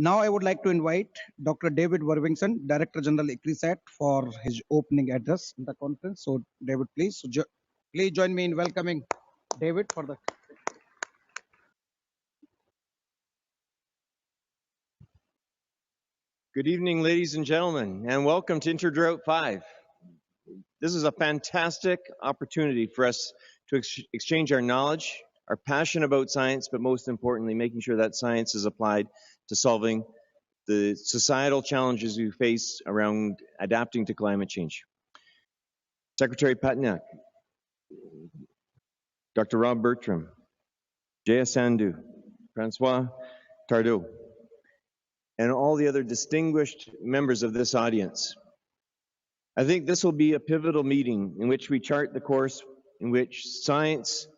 Now I would like to invite Dr. David Bergvinson, Director General ICRISAT, for his opening address in the conference. So David, please, please join me in welcoming David for the. Good evening, ladies and gentlemen, and welcome to InterDrought 5. This is a fantastic opportunity for us to exchange our knowledge, our passion about science, but most importantly, making sure that science is applied to solving the societal challenges we face around adapting to climate change. Secretary Patnaik, Dr. Rob Bertram, Jaya Sandhu, Francois Tardot, and all the other distinguished members of this audience. I think this will be a pivotal meeting in which we chart the course in which science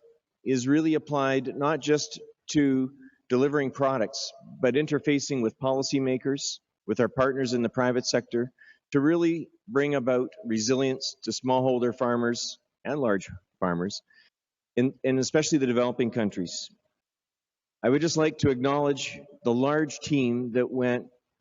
is really applied not just to delivering products, but interfacing with policymakers, with our partners in the private sector, to really bring about resilience to smallholder farmers and large farmers, and especially the developing countries. I would just like to acknowledge the large team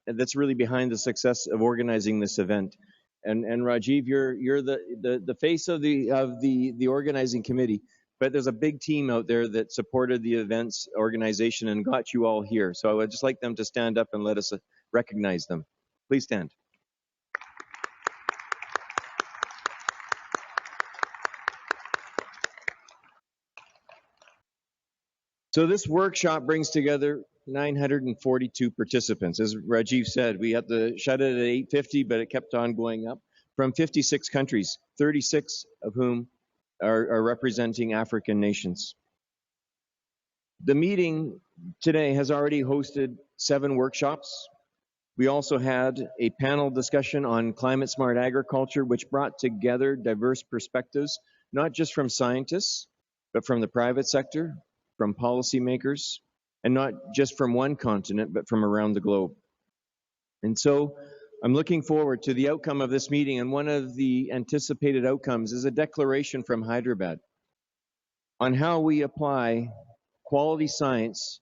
that's really behind the success of organizing this event. And Rajiv, you're the face of the organizing committee, but there's a big team out there that supported the event's organization and got you all here. So I would just like them to stand up and let us recognize them. Please stand. So this workshop brings together 942 participants. As Rajiv said, we had to shut it at 850, but it kept on going up, from 56 countries, 36 of whom are representing African nations. The meeting today has already hosted 7 workshops. We also had a panel discussion on climate-smart agriculture, which brought together diverse perspectives, not just from scientists, but from the private sector, from policymakers, and not just from one continent, but from around the globe. And so I'm looking forward to the outcome of this meeting, and one of the anticipated outcomes is a declaration from Hyderabad on how we apply quality science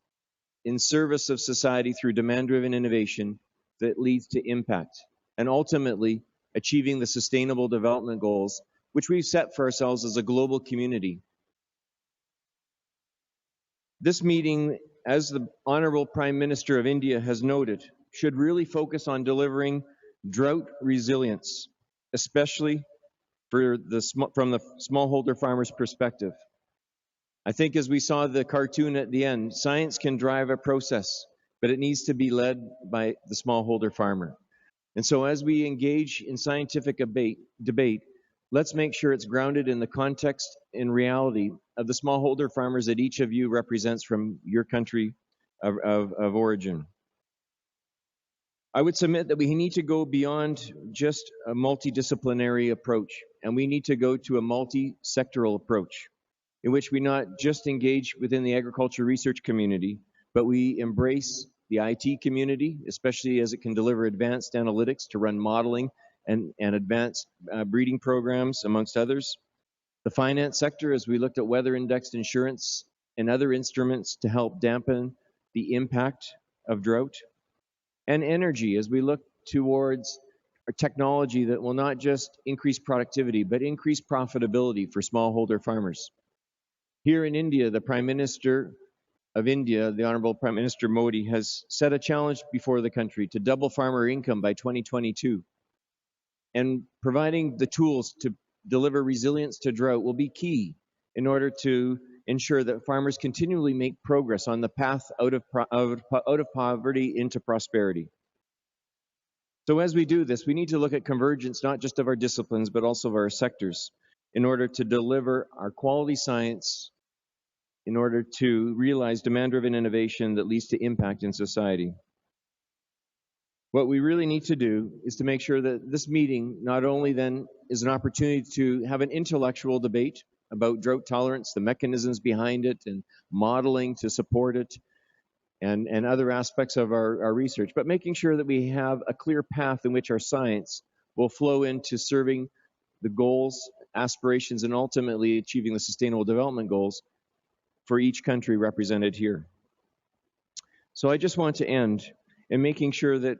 in service of society through demand-driven innovation that leads to impact, and ultimately achieving the Sustainable Development Goals, which we've set for ourselves as a global community. This meeting, as the Honorable Prime Minister of India has noted, should really focus on delivering drought resilience, especially from the smallholder farmer's perspective. I think as we saw the cartoon at the end, science can drive a process, but it needs to be led by the smallholder farmer. And so as we engage in scientific debate, let's make sure it's grounded in the context and reality of the smallholder farmers that each of you represents from your country of origin. I would submit that we need to go beyond just a multidisciplinary approach, and we need to go to a multi-sectoral approach in which we not just engage within the agriculture research community, but we embrace the IT community, especially as it can deliver advanced analytics to run modeling and advanced breeding programs, amongst others. The finance sector, as we looked at weather-indexed insurance and other instruments to help dampen the impact of drought. And energy, as we look towards a technology that will not just increase productivity, but increase profitability for smallholder farmers. Here in India, the Prime Minister of India, the Honorable Prime Minister Modi, has set a challenge before the country to double farmer income by 2022. And providing the tools to deliver resilience to drought will be key in order to ensure that farmers continually make progress on the path out of poverty into prosperity. So as we do this, we need to look at convergence not just of our disciplines, but also of our sectors in order to deliver our quality science, in order to realize demand-driven innovation that leads to impact in society. What we really need to do is to make sure that this meeting not only then is an opportunity to have an intellectual debate about drought tolerance, the mechanisms behind it, and modeling to support it, and other aspects of our research, but making sure that we have a clear path in which our science will flow into serving the goals, aspirations, and ultimately achieving the Sustainable Development Goals for each country represented here. So I just want to end and making sure that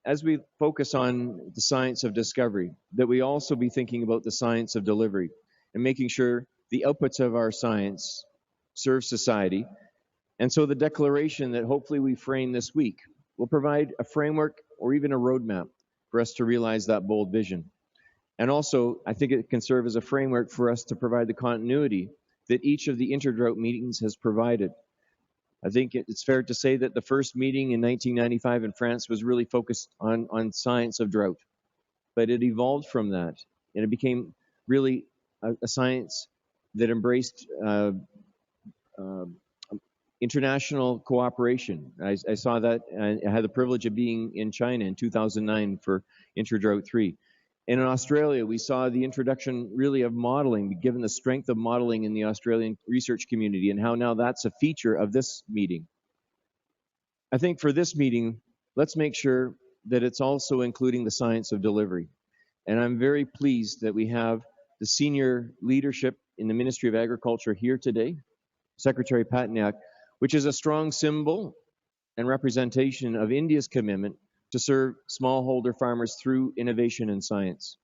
as we focus on the science of discovery, that we also be thinking about the science of delivery and making sure the outputs of our science serve society. And so the declaration that hopefully we frame this week will provide a framework or even a roadmap for us to realize that bold vision. And also, I think it can serve as a framework for us to provide the continuity that each of the interdrought meetings has provided. I think it's fair to say that the first meeting in 1995 in France was really focused on science of drought, but it evolved from that, and it became really a science that embraced international cooperation. I saw that. I had the privilege of being in China in 2009 for Interdrought 3. And in Australia, we saw the introduction really of modeling, given the strength of modeling in the Australian research community and how now that's a feature of this meeting. I think for this meeting, let's make sure that it's also including the science of delivery. And I'm very pleased that we have the senior leadership in the Ministry of Agriculture here today, Secretary Patnaik, which is a strong symbol and representation of India's commitment to serve smallholder farmers through innovation and science.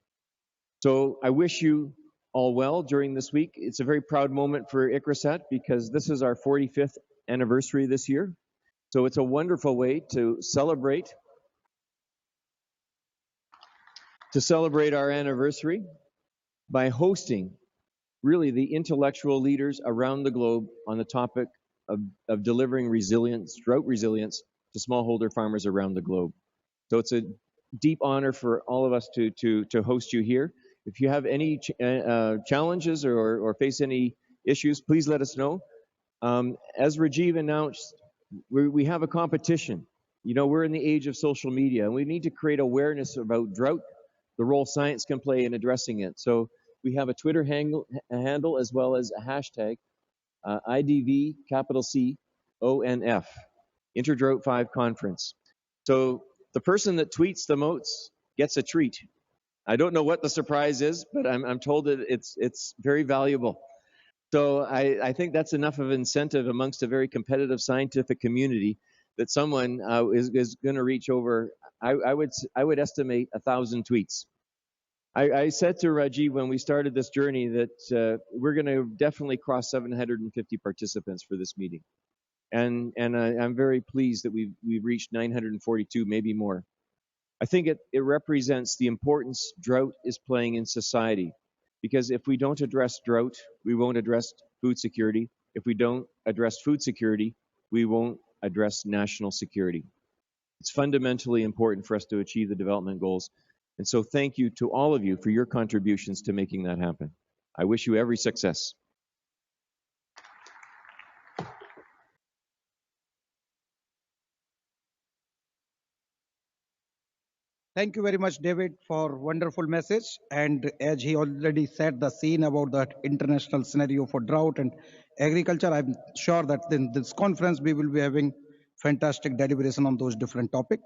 So I wish you all well during this week. It's a very proud moment for ICRISAT because this is our 45th anniversary this year. So it's a wonderful way to celebrate our anniversary by hosting really the intellectual leaders around the globe on the topic of delivering resilience, drought resilience to smallholder farmers around the globe. So it's a deep honor for all of us to host you here. If you have any challenges or face any issues, please let us know. As Rajiv announced, we have a competition. You know, we're in the age of social media, and we need to create awareness about drought, the role science can play in addressing it. So we have a Twitter handle as well as a hashtag, IDV capital C ONF, Interdrought 5 Conference. So the person that tweets the most gets a treat. I don't know what the surprise is, but I'm told that it's very valuable. So I think that's enough of incentive amongst a very competitive scientific community that someone is going to reach over. I would estimate 1,000 tweets. I said to Rajiv when we started this journey that we're going to definitely cross 750 participants for this meeting, and I'm very pleased that we've reached 942, maybe more. I think it represents the importance drought is playing in society, because if we don't address drought, we won't address food security. If we don't address food security, we won't address national security. It's fundamentally important for us to achieve the development goals. And so thank you to all of you for your contributions to making that happen. I wish you every success. Thank you very much, David, for wonderful message. And as he already set the scene about the international scenario for drought and agriculture, I'm sure that in this conference we will be having fantastic deliberation on those different topics.